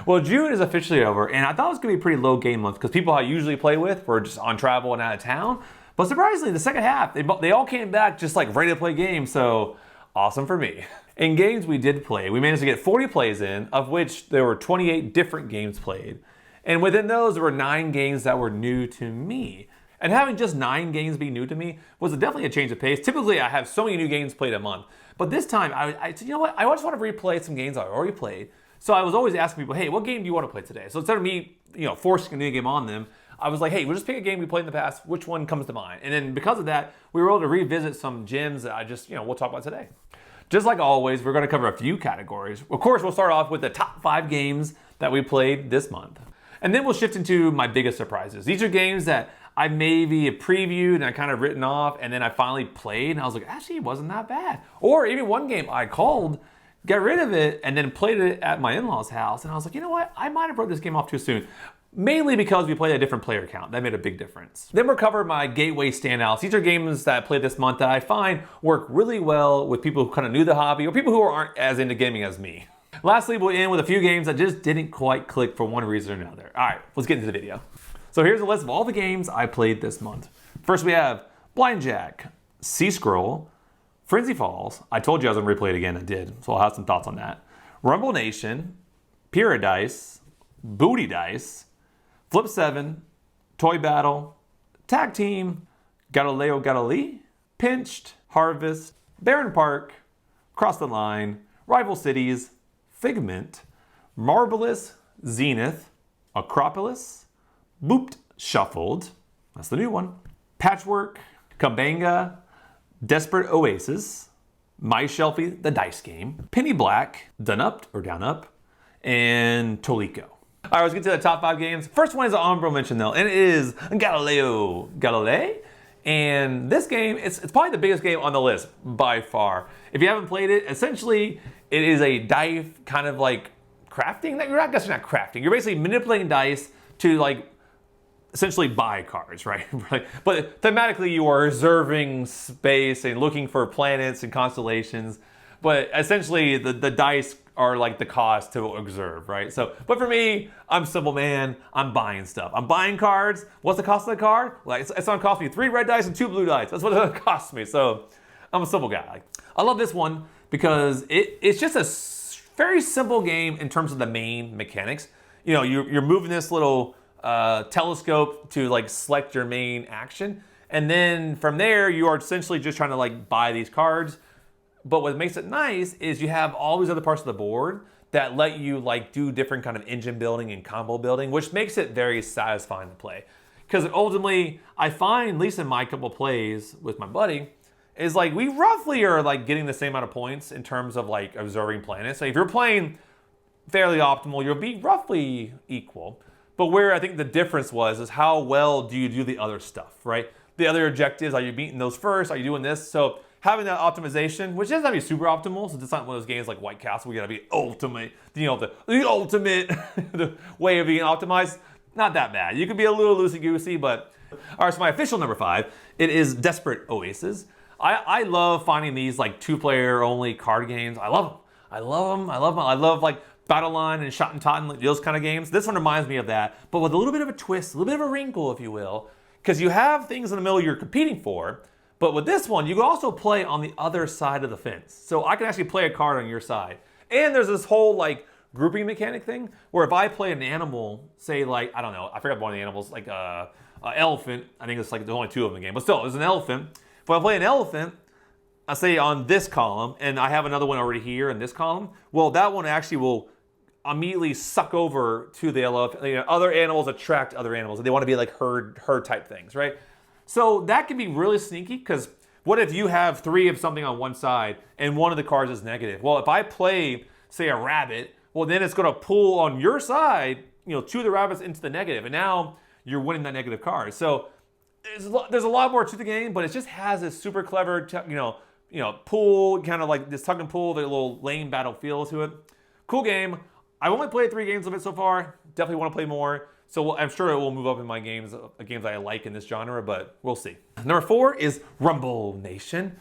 Well, June is officially over, and I thought it was going to be a pretty low game month because people I usually play with were just on travel and out of town. But surprisingly, the second half, they all came back just like ready to play games, so awesome for me. In games we did play, we managed to get 40 plays in, of which there were 28 different games played. And within those, there were 9 games that were new to me. And having just 9 games be new to me was definitely a change of pace. Typically, I have so many new games played a month. But this time, I you know what? I just want to replay some games I already played. So I was always asking people, hey, what game do you want to play today? So instead of me, forcing a new game on them, I was like, hey, we'll just pick a game we played in the past. Which one comes to mind? And then because of that, we were able to revisit some gems that I just, we'll talk about today. Just like always, we're going to cover a few categories. Of course, we'll start off with the top 5 games that we played this month. And then we'll shift into my biggest surprises. These are games that I maybe previewed and I kind of written off, and then I finally played, and I was like, actually, it wasn't that bad. Or even one game I called, got rid of it, and then played it at my in-laws' house, and I was like, you know what? I might have brought this game off too soon. Mainly because we played a different player count. That made a big difference. Then we'll cover my gateway standouts. These are games that I played this month that I find work really well with people who kind of knew the hobby or people who aren't as into gaming as me. Lastly, we'll end with a few games that just didn't quite click for one reason or another. All right, let's get into the video. So here's a list of all the games I played this month. First we have Blind Jack, Sea Scroll, Frenzy Falls. I told you I was gonna replay it again, I did, so I'll have some thoughts on that. Rumble Nation, Paradise, Booty Dice, Flip 7, Toy Battle, Tag Team, Galileo Galilei, Pinched, Harvest, Barren Park, Cross the Line, Rival Cities, Figment, Marvelous, Zenith, Acropolis, Booped Shuffled, that's the new one, Patchwork, Kabanga, Desperate Oasis, My Shelfie, the dice game, Penny Black, Done Up or Down Up, and Tolico. All right, let's get to the top 5 games. First one is an honorable mention though, and it is Galileo Galilei. And this game, it's probably the biggest game on the list by far. If you haven't played it, essentially it is a dice kind of like crafting. I guess you're not crafting. You're basically manipulating dice to like essentially buy cards, right? But thematically you are reserving space and looking for planets and constellations. But essentially the dice are like the cost to observe, right? So, but for me, I'm a simple man. I'm buying stuff. I'm buying cards. What's the cost of the card? Like it's gonna cost me 3 red dice and 2 blue dice. That's what it costs me. So I'm a simple guy. I love this one because it's just a very simple game in terms of the main mechanics. You're moving this little telescope to like select your main action. And then from there, you are essentially just trying to like buy these cards. But what makes it nice is you have all these other parts of the board that let you like do different kind of engine building and combo building, which makes it very satisfying to play. Because ultimately, I find, at least in my couple plays with my buddy, is like we roughly are like getting the same amount of points in terms of like observing planets. So if you're playing fairly optimal, you'll be roughly equal. But where I think the difference is how well do you do the other stuff, right? The other objectives, are you beating those first? Are you doing this? So having that optimization, which doesn't have to be super optimal, so it's not one of those games like White Castle, we gotta be ultimate, the ultimate the way of being optimized. Not that bad. You could be a little loosey-goosey, but all right, so my official number 5, it is Desperate Oasis. I love finding these like 2-player only card games. I love them. I love like Battle Line and Shot and Totten, like those kind of games. This one reminds me of that, but with a little bit of a twist, a little bit of a wrinkle, if you will, because you have things in the middle you're competing for. But with this one, you can also play on the other side of the fence. So I can actually play a card on your side. And there's this whole like grouping mechanic thing where if I play an animal, say like, I don't know, I forgot one of the animals, like an elephant. I think it's like there's only 2 of them in the game, but still, there's an elephant. If I play an elephant, I say on this column, and I have another one already here in this column, well, that one actually will immediately suck over to the elephant. Other animals attract other animals. They want to be like herd type things, right? So that can be really sneaky because what if you have 3 of something on one side and one of the cards is negative? Well, if I play, say, a rabbit, well, then it's going to pull on your side, 2 of the rabbits into the negative, and now you're winning that negative card. So there's a lot more to the game, but it just has this super clever, pull, kind of like this tug and pull, the little lane battle feel to it. Cool game. I've only played 3 games of it so far. Definitely want to play more. So I'm sure it will move up in my games I like in this genre, but we'll see. Number 4 is Rumble Nation.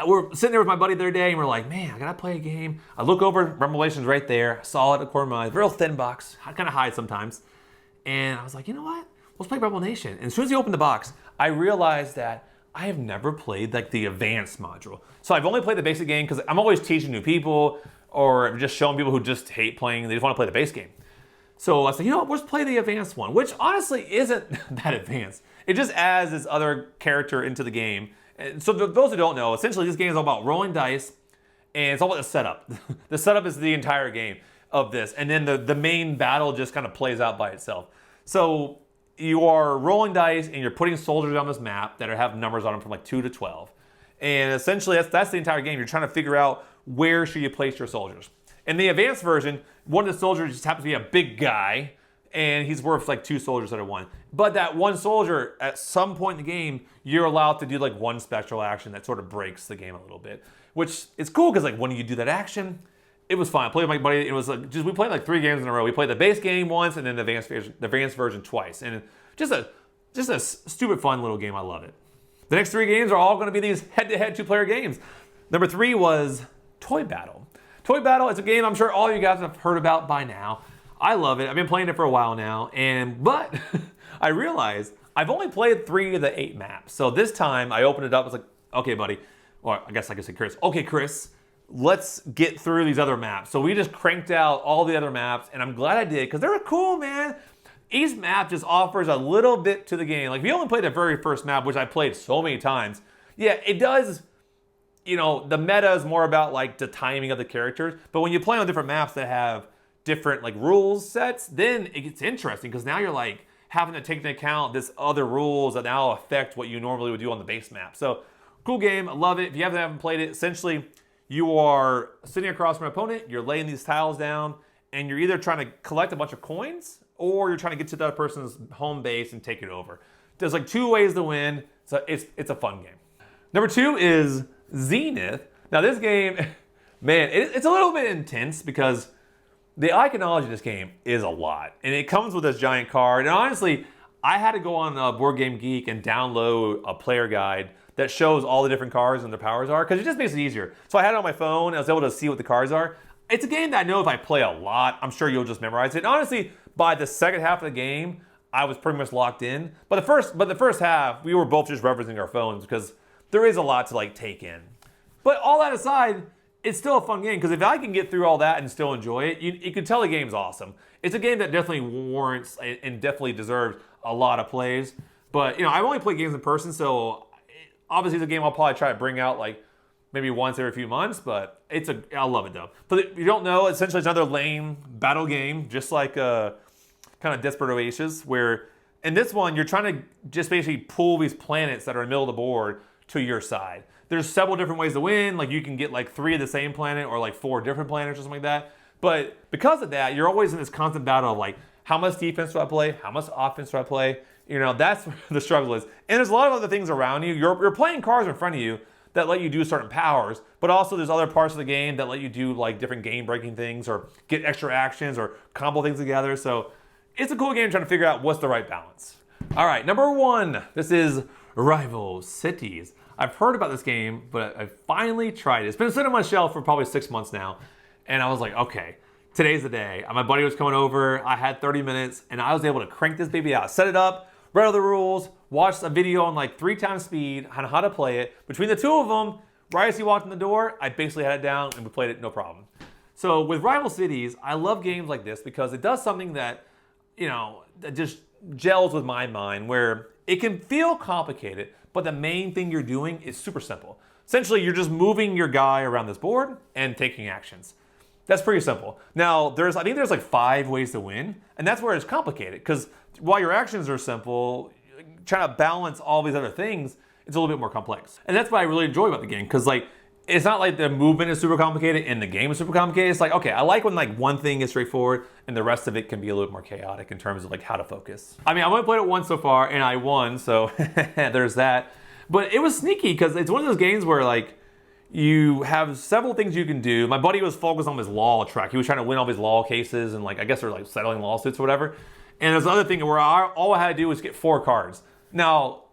we're sitting there with my buddy the other day, and we're like, man, I gotta play a game. I look over, Revelation's right there. I saw it at the corner of my eye. Real thin box. I kind of hide sometimes. And I was like, you know what? Let's play Revelation. And as soon as you open the box, I realized that I have never played like the advanced module. So I've only played the basic game because I'm always teaching new people or just showing people who just hate playing. They just want to play the base game. So I said, you know what? Let's play the advanced one, which honestly isn't that advanced. It just adds this other character into the game. And so those who don't know, essentially this game is all about rolling dice, and it's all about the setup. The setup is the entire game of this, and then the main battle just kind of plays out by itself. So you are rolling dice, and you're putting soldiers on this map that have numbers on them from like 2 to 12. And essentially that's the entire game. You're trying to figure out where should you place your soldiers. In the advanced version, one of the soldiers just happens to be a big guy, and he's worth like 2 soldiers instead of 1. But that one soldier, at some point in the game, you're allowed to do like one special action that sort of breaks the game a little bit. Which is cool because like when you do that action, it was fun. I played with my buddy. It was like we played like 3 games in a row. We played the base game once and then the advanced version twice. And just a stupid fun little game. I love it. The next 3 games are all going to be these head-to-head 2-player games. Number 3 was Toy Battle. Toy Battle is a game I'm sure all of you guys have heard about by now. I love it. I've been playing it for a while now, but I realized I've only played 3 of the 8 maps. So this time I opened it up. I was like, okay, buddy. Or I guess I could say Chris. Okay, Chris, let's get through these other maps. So we just cranked out all the other maps, and I'm glad I did because they're cool, man. Each map just offers a little bit to the game. Like, if you only played the very first map, which I played so many times, yeah, it does. You know, the meta is more about like the timing of the characters. But when you play on different maps that have different like rules sets, then it gets interesting because now you're like having to take into account this other rules that now affect what you normally would do on the base map. So cool game, I love it. If you haven't played it, essentially you are sitting across from an opponent, you're laying these tiles down, and you're either trying to collect a bunch of coins or you're trying to get to the other person's home base and take it over. There's like 2 ways to win, so it's a fun game. Number 2 is Zenith. Now this game, man, it's a little bit intense because the iconology of this game is a lot. And it comes with this giant card. And honestly, I had to go on Board Game Geek and download a player guide that shows all the different cards and their powers are, because it just makes it easier. So I had it on my phone, I was able to see what the cards are. It's a game that I know if I play a lot, I'm sure you'll just memorize it. And honestly, by the second half of the game, I was pretty much locked in. But the first half, we were both just referencing our phones because there is a lot to like take in. But all that aside, it's still a fun game because if I can get through all that and still enjoy it, you can tell the game's awesome. It's a game that definitely warrants and definitely deserves a lot of plays. But you know, I've only played games in person, so obviously it's a game I'll probably try to bring out like maybe once every few months. But I love it though. But if you don't know, essentially it's another lame battle game, just like kind of Desperate Oasis, where in this one you're trying to just basically pull these planets that are in the middle of the board to your side. There's several different ways to win. Like you can get like 3 of the same planet or like 4 different planets or something like that. But because of that, you're always in this constant battle of like, how much defense do I play? How much offense do I play? You know, that's where the struggle is. And there's a lot of other things around you. You're playing cards in front of you that let you do certain powers, but also there's other parts of the game that let you do like different game-breaking things or get extra actions or combo things together. So it's a cool game trying to figure out what's the right balance. All right, number 1. This is Rival Cities. I've heard about this game, but I finally tried it. It's been sitting on my shelf for probably 6 months now. And I was like, okay, today's the day. My buddy was coming over. I had 30 minutes, and I was able to crank this baby out. Set it up, read all the rules, watched a video on like 3 times speed on how to play it. Between the 2 of them, right as he walked in the door, I basically had it down, and we played it no problem. So with Rival Cities, I love games like this because it does something that, you know, that just gels with my mind, where it can feel complicated, but the main thing you're doing is super simple. Essentially, you're just moving your guy around this board and taking actions. That's pretty simple. Now, I think there's like 5 ways to win, and that's where it's complicated, because while your actions are simple, trying to balance all these other things, it's a little bit more complex. And that's what I really enjoy about the game, because like, it's not like the movement is super complicated and the game is super complicated. It's like, okay, I like when like one thing is straightforward and the rest of it can be a little bit more chaotic in terms of like how to focus. I mean, I've only played it once so far and I won, so there's that. But it was sneaky because it's one of those games where like you have several things you can do. My buddy was focused on his law track. He was trying to win all these law cases and like, I guess they're like settling lawsuits or whatever. And there's another thing where all I had to do was get 4 cards. Now,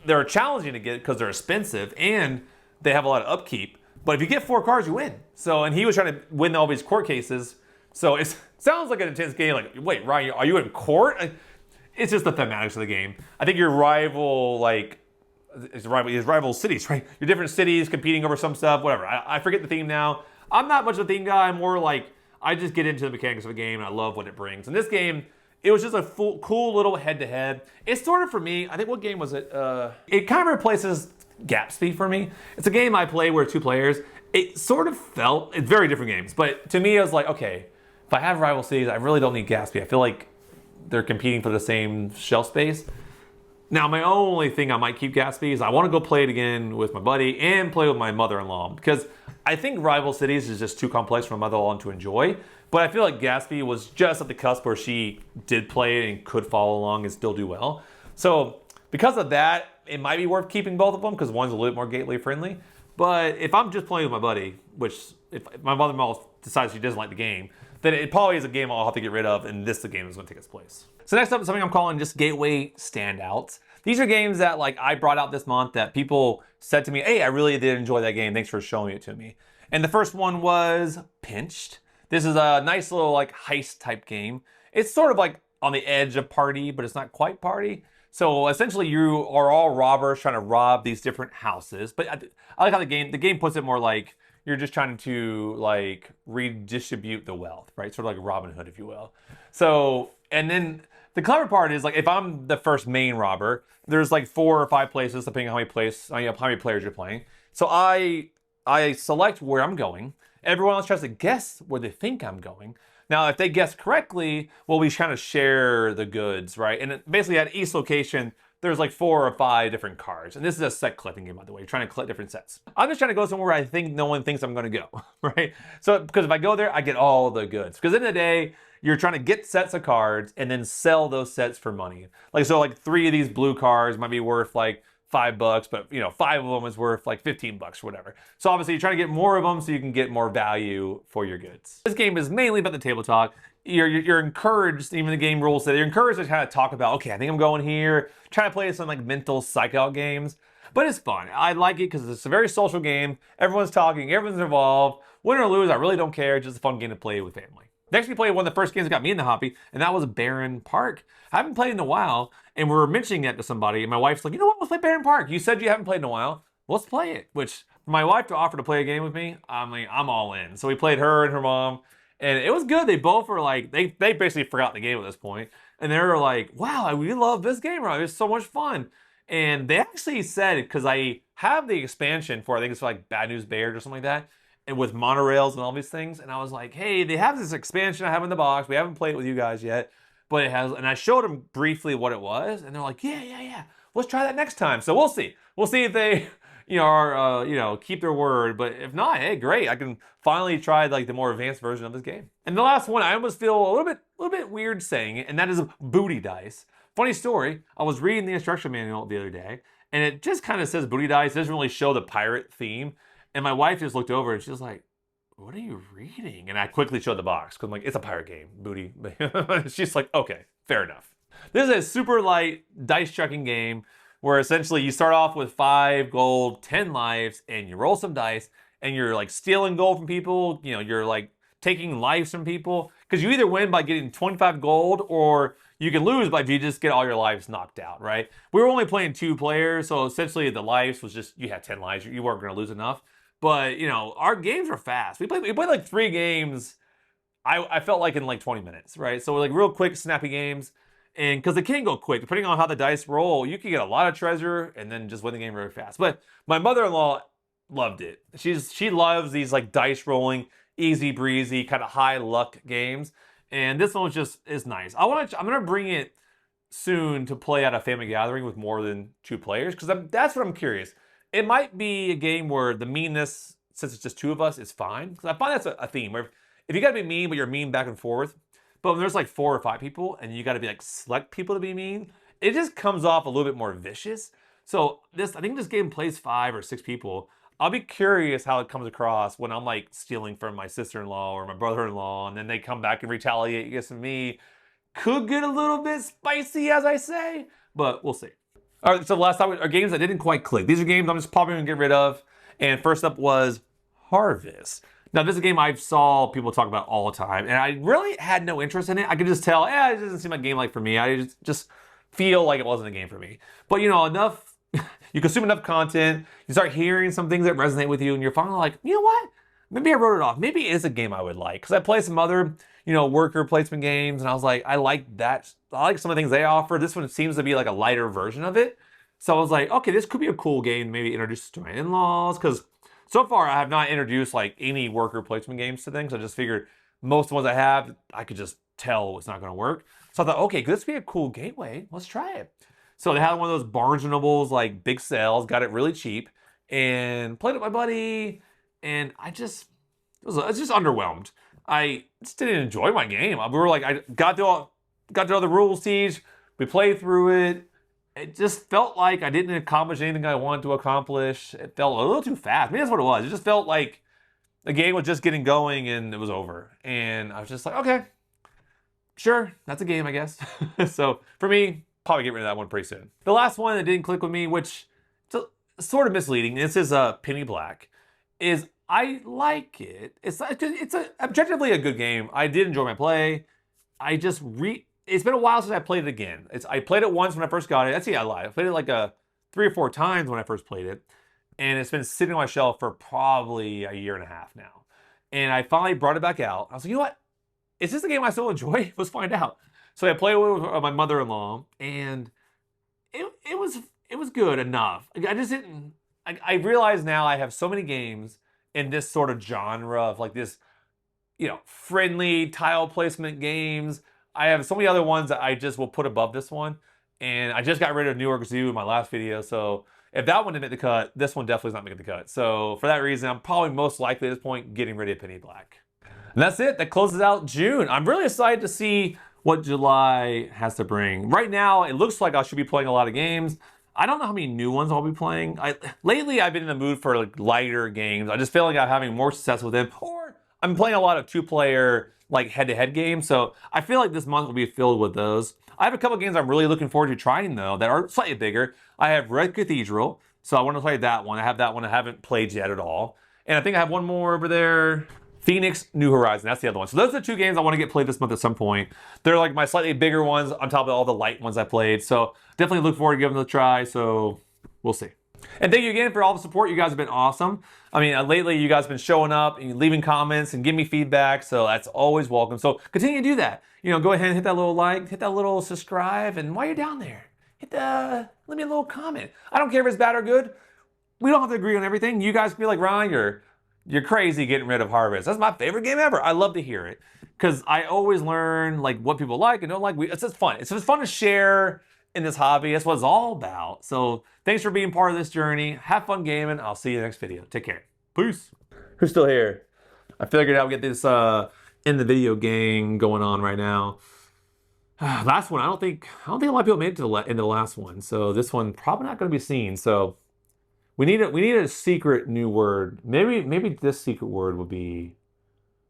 they're challenging to get because they're expensive, and they have a lot of upkeep. But if you get 4 cards, you win. So, and he was trying to win all these court cases. So it sounds like an intense game. Like, wait, Ryan, are you in court? It's just the thematics of the game. I think your rival, like, his rival cities, right? Your different cities competing over some stuff, whatever. I forget the theme now. I'm not much of a theme guy. I'm more like, I just get into the mechanics of the game and I love what it brings. In this game, it was just a cool little head-to-head. It's sort of, for me, I think, what game was it? It kind of replaces Gatsby for me. It's a game I play where 2 players. It sort of felt, it's very different games, but to me, I was like, okay, if I have rival cities, I really don't need Gatsby. I feel like they're competing for the same shelf space. Now, my only thing I might keep Gatsby is I want to go play it again with my buddy and play with my mother-in-law, because I think Rival Cities is just too complex for my mother-in-law to enjoy. But I feel like Gatsby was just at the cusp where she did play it and could follow along and still do well. So because of that, it might be worth keeping both of them because one's a little bit more gateway friendly. But if I'm just playing with my buddy, which if my mother-in-law decides she doesn't like the game, then it probably is a game I'll have to get rid of, and this is the game that's going to take its place. So next up is something I'm calling just gateway standouts. These are games that like I brought out this month that people said to me, hey, I really did enjoy that game. Thanks for showing it to me. And the first one was Pinched. This is a nice little like heist type game. It's sort of like on the edge of party, but it's not quite party. So essentially you are all robbers trying to rob these different houses. But I like how the game puts it more like you're just trying to like redistribute the wealth, right? Sort of like Robin Hood, if you will. So, and then the clever part is like if I'm the first main robber, there's like 4 or 5 places depending on how many players you're playing. So I select where I'm going. Everyone else tries to guess where they think I'm going. Now, if they guess correctly, well, we kind of share the goods, right? And basically at each location, there's like 4 or 5 different cards. And this is a set collecting game, by the way. You're trying to collect different sets. I'm just trying to go somewhere where I think no one thinks I'm going to go, right? So, because if I go there, I get all the goods. Because in the day, you're trying to get sets of cards and then sell those sets for money. Like, so like 3 of these blue cards might be worth like $5, but 5 of them is worth like $15 or whatever. So obviously you're trying to get more of them so you can get more value for your goods. This game is mainly about the table talk. You're encouraged, even the game rules say, you're encouraged to kind of talk about, okay, I think I'm going here, trying to play some like mental psych out games. But it's fun. I like it because it's a very social game. Everyone's talking, everyone's involved. Win or lose, I really don't care. It's just a fun game to play with family. Next, we played one of the first games that got me in the hobby, and that was Barren Park. I haven't played in a while, and we were mentioning it to somebody, and my wife's like, you know what, let's play Barren Park. You said you haven't played in a while. Let's play it. Which, for my wife to offer to play a game with me, I mean, I'm all in. So we played her and her mom, and it was good. They both were like, they basically forgot the game at this point, and they were like, wow, we love this game, right? It's so much fun. And they actually said, because I have the expansion for, I think it's like Bad News Bears or something like that, and with monorails and all these things, and I was like, hey, they have this expansion I have in the box. We haven't played it with you guys yet, but it has, and I showed them briefly what it was, and they're like, yeah, let's try that next time. So we'll see. We'll see if they, keep their word, but if not, hey, great. I can finally try like the more advanced version of this game. And the last one, I almost feel a little bit weird saying it, and that is booty dice. Funny story, I was reading the instruction manual the other day, and it just kind of says booty dice. It doesn't really show the pirate theme. And my wife just looked over and she was like, what are you reading? And I quickly showed the box because I'm like, it's a pirate game, booty. She's like, okay, fair enough. This is a super light dice chucking game where essentially you start off with 5 gold, 10 lives, and you roll some dice and you're like stealing gold from people. You're like taking lives from people because you either win by getting 25 gold or you can lose by if you just get all your lives knocked out, right? We were only playing 2 players, so essentially the lives was just, you had 10 lives, you weren't going to lose enough. But, our games were fast. We played like 3 games, I felt like in like 20 minutes, right? So like real quick, snappy games. And because it can go quick, depending on how the dice roll, you can get a lot of treasure and then just win the game very fast. But my mother-in-law loved it. She loves these like dice rolling, easy breezy, kind of high luck games. And this one is nice. I'm going to bring it soon to play at a family gathering with more than 2 players because that's what I'm curious. It might be a game where the meanness, since it's just 2 of us, is fine. Because I find that's a theme where if you got to be mean, but you're mean back and forth, but when there's like 4 or 5 people and you got to be like select people to be mean, it just comes off a little bit more vicious. So I think this game plays 5 or 6 people. I'll be curious how it comes across when I'm like stealing from my sister-in-law or my brother-in-law, and then they come back and retaliate against me. Could get a little bit spicy, as I say, but we'll see. All right, so the last time are games that didn't quite click. These are games I'm just probably gonna get rid of. And first up was Harvest. Now, this is a game I saw people talk about all the time, and I really had no interest in it. I could just tell, it doesn't seem like a game like for me. I just feel like it wasn't a game for me. But you know, enough, you consume enough content, you start hearing some things that resonate with you, and you're finally like, you know what? Maybe I wrote it off. Maybe it is a game I would like. Because I play some other, worker placement games, and I was like, I like that. I like some of the things they offer. This one seems to be like a lighter version of it. So I was like, okay, this could be a cool game to maybe introduce to my in-laws, because so far I have not introduced like any worker placement games to them. So I just figured most of the ones I have, I could just tell it's not going to work. So I thought, okay, could this be a cool gateway? Let's try it. So they had one of those Barnes and Nobles like big sales, got it really cheap, and played it with my buddy, and I was just underwhelmed. I just didn't enjoy my game. We were like, I got to all the rules, Siege. We played through it. It just felt like I didn't accomplish anything I wanted to accomplish. It felt a little too fast. Maybe that's what it was. It just felt like the game was just getting going and it was over. And I was just like, okay, sure, that's a game, I guess. So for me, probably get rid of that one pretty soon. The last one that didn't click with me, which is sort of misleading, this is Penny Black, is I like it. It's objectively a good game. I did enjoy my play. It's been a while since I played it again. I played it once when I first got it. I lied. I played it like 3 or 4 times when I first played it. And it's been sitting on my shelf for probably a year and a half now. And I finally brought it back out. I was like, you know what? Is this a game I still enjoy? Let's find out. So I played with my mother-in-law, and it was good enough. I just didn't. I realize now I have so many games in this sort of genre of like this, friendly tile placement games. I have so many other ones that I just will put above this one. And I just got rid of New York Zoo in my last video. So if that one didn't make the cut, this one definitely is not making the cut. So for that reason, I'm probably most likely at this point getting rid of Penny Black. And that's it. That closes out June. I'm really excited to see what July has to bring. Right now, it looks like I should be playing a lot of games. I don't know how many new ones I'll be playing. Lately, I've been in the mood for like lighter games. I just feel like I'm having more success with them. Or I'm playing a lot of 2-player like head-to-head games. So I feel like this month will be filled with those. I have a couple games I'm really looking forward to trying though that are slightly bigger. I have Red Cathedral, so I want to play that one. I have that one I haven't played yet at all. And I think I have one more over there. Phoenix New Horizon, that's the other one. So those are the 2 games I want to get played this month at some point. They're like my slightly bigger ones on top of all the light ones I played. So definitely look forward to giving them a try. So we'll see. And thank you again for all the support. You guys have been awesome. I mean, lately you guys have been showing up and leaving comments and giving me feedback. So that's always welcome. So continue to do that. Go ahead and hit that little like, hit that little subscribe. And while you're down there, leave me a little comment. I don't care if it's bad or good. We don't have to agree on everything. You guys can be like, Ryan, you're crazy getting rid of Harvest. That's my favorite game ever. I love to hear it because I always learn like what people like and don't like. It's just fun. It's just fun to share in this hobby. That's what it's all about. So thanks for being part of this journey. Have fun gaming. I'll see you in the next video. Take care. Peace. Who's still here? I figured I would get this in the video gang going on right now. Last one. I don't think a lot of people made it to the into the last one. So this one probably not going to be seen. So. We need a secret new word. Maybe this secret word would be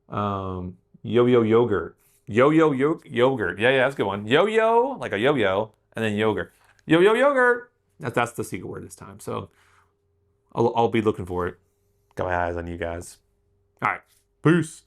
yo-yo yogurt. Yo-yo yogurt. Yeah, that's a good one. Yo-yo, like a yo-yo, and then yogurt. Yo-yo yogurt. That's the secret word this time. So I'll be looking for it. Got my eyes on you guys. All right. Peace.